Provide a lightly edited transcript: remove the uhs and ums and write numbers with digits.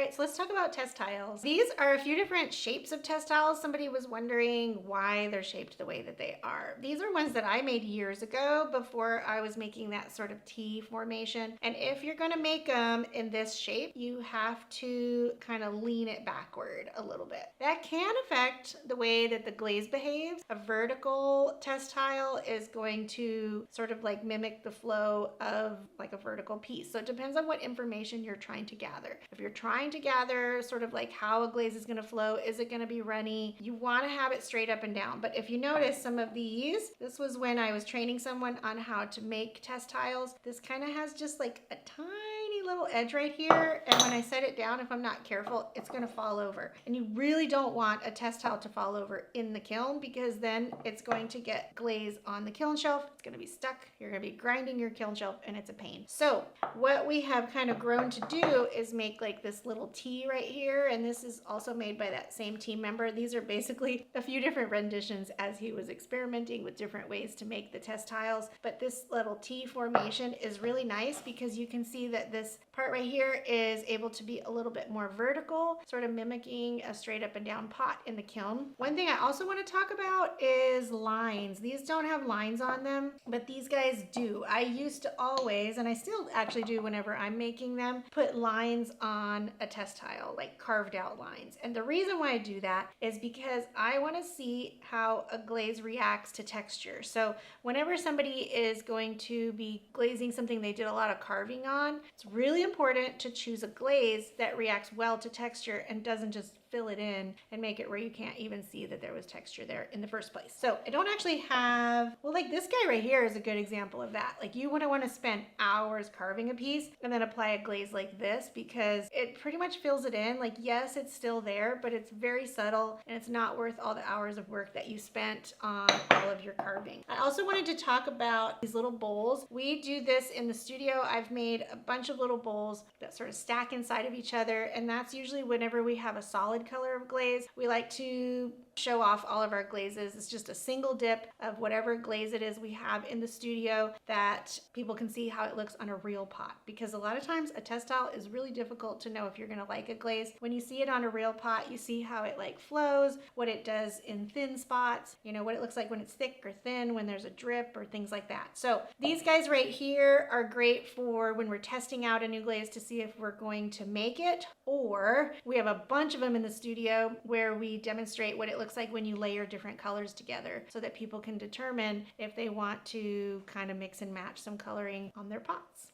right, so let's talk about test tiles. These are a few different shapes of test tiles. Somebody was wondering why they're shaped the way that they are. These are ones that I made years ago before I was making that sort of T formation. And if you're gonna make them in this shape, you have to kind of lean it backward a little bit. That can affect the way that the glaze behaves. A vertical test tile is going to sort of like mimic the flow of like a vertical piece. So it depends on what information you're trying to gather. If you're trying to gather sort of like how a glaze is going to flow, is it going to be runny? You want to have it straight up and down. But if you notice some of these, this was when I was training someone on how to make test tiles. This kind of has just like a tiny little edge right here. And when I set it down, if I'm not careful, it's going to fall over. And you really don't want a test tile to fall over in the kiln because then it's going to get glaze on the kiln shelf. It's going to be stuck. You're going to be grinding your kiln shelf and it's a pain. So what we have kind of grown to do is make like this little T right here. And this is also made by that same team member. These are basically a few different renditions as he was experimenting with different ways to make the test tiles. But this little T formation is really nice because you can see that this part right here is able to be a little bit more vertical, sort of mimicking a straight up and down pot in the kiln. One thing I also want to talk about is lines. These don't have lines on them, but these guys do. I used to always, and I still actually do whenever I'm making them, put lines on a test tile, like carved out lines. And the reason why I do that is because I want to see how a glaze reacts to texture. So whenever somebody is going to be glazing something they did a lot of carving on, it's really important to choose a glaze that reacts well to texture and doesn't just fill it in and make it where you can't even see that there was texture there in the first place. So I don't actually have, well, like this guy right here is a good example of that. Like you wouldn't want to spend hours carving a piece and then apply a glaze like this because it pretty much fills it in. Like, yes, it's still there, but it's very subtle and it's not worth all the hours of work that you spent on all of your carving. I also wanted to talk about these little bowls. We do this in the studio. I've made a bunch of little bowls that sort of stack inside of each other, and that's usually whenever we have a solid color of glaze. We like to show off all of our glazes. It's just a single dip of whatever glaze it is we have in the studio that people can see how it looks on a real pot, because a lot of times a test tile is really difficult to know if you're gonna like a glaze. When you see it on a real pot, you see how it like flows, what it does in thin spots, you know, what it looks like when it's thick or thin, when there's a drip or things like that. So these guys right here are great for when we're testing out a new glaze to see if we're going to make it, or we have a bunch of them in the studio where we demonstrate what it looks like when you layer different colors together so that people can determine if they want to kind of mix and match some coloring on their pots.